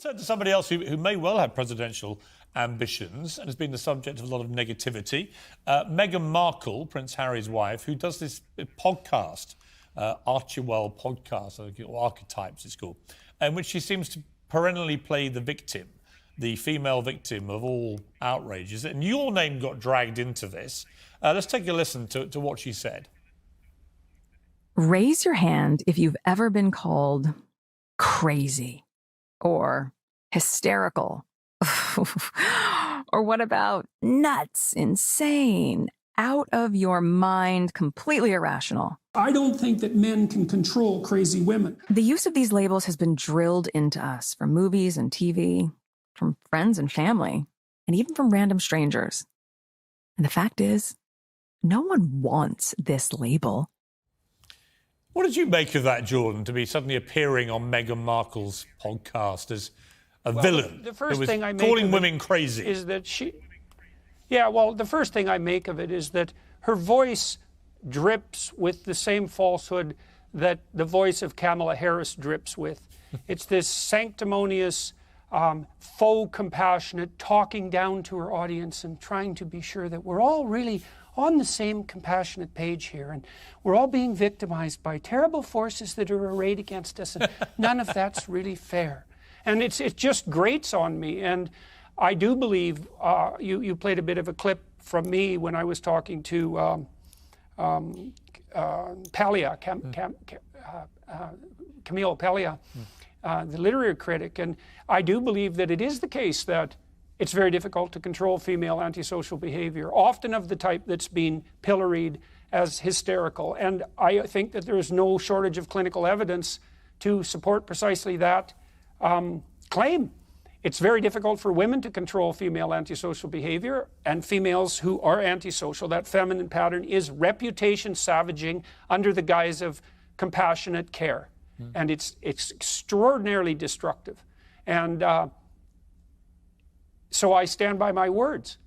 turn to somebody else who may well have presidential ambitions and has been the subject of a lot of negativity. Meghan Markle, Prince Harry's wife, who does this podcast, Archewell podcast, or Archetypes it's called, in which she seems to perennially play the victim, the female victim of all outrages. And your name got dragged into this. Let's take a listen to what she said. Raise your hand if you've ever been called crazy or hysterical. Or what about nuts, insane, out of your mind, completely irrational? I don't think that men can control crazy women. The use of these labels has been drilled into us from movies and TV, from friends and family, and even from random strangers. And the fact is, no one wants this label. What did you make of that, Jordan, to be suddenly appearing on Meghan Markle's podcast as a villain? The first who was thing I make calling of women it crazy is that the first thing I make of it is that her voice drips with the same falsehood that the voice of Kamala Harris drips with. It's this sanctimonious, faux compassionate, talking down to her audience and trying to be sure that we're all really on the same compassionate page here, and we're all being victimized by terrible forces that are arrayed against us, and none of that's really fair. And it just grates on me. And I do believe, you played a bit of a clip from me when I was talking to Paglia, Camille Paglia, the literary critic. And I do believe that it is the case that it's very difficult to control female antisocial behavior, often of the type that's been pilloried as hysterical. And I think that there is no shortage of clinical evidence to support precisely that claim. It's very difficult for women to control female antisocial behavior, and females who are antisocial. That feminine pattern is reputation savaging under the guise of compassionate care. And it's extraordinarily destructive. And so I stand by my words.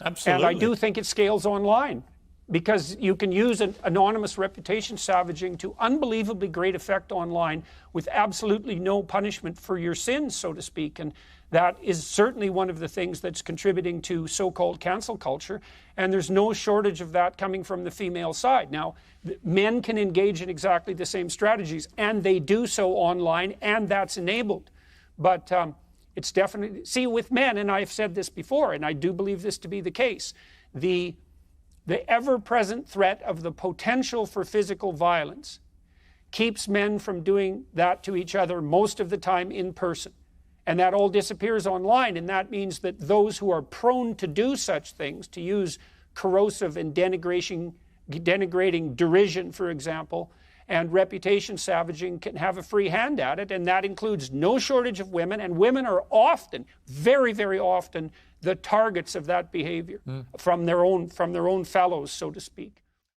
Absolutely. And I do think it scales online, because you can use an anonymous reputation savaging to unbelievably great effect online with absolutely no punishment for your sins, so to speak. And that is certainly one of the things that's contributing to so-called cancel culture. And there's no shortage of that coming from the female side. Now, men can engage in exactly the same strategies, and they do so online, and that's enabled. But it's definitely, see, with men, and I've said this before, and I do believe this to be the case, the ever-present threat of the potential for physical violence keeps men from doing that to each other most of the time in person. And that all disappears online, and that means that those who are prone to do such things, to use corrosive and denigrating derision, for example, and reputation savaging, can have a free hand at it, and that includes no shortage of women, and women are often, very, very often, the targets of that behavior from their own fellows, so to speak.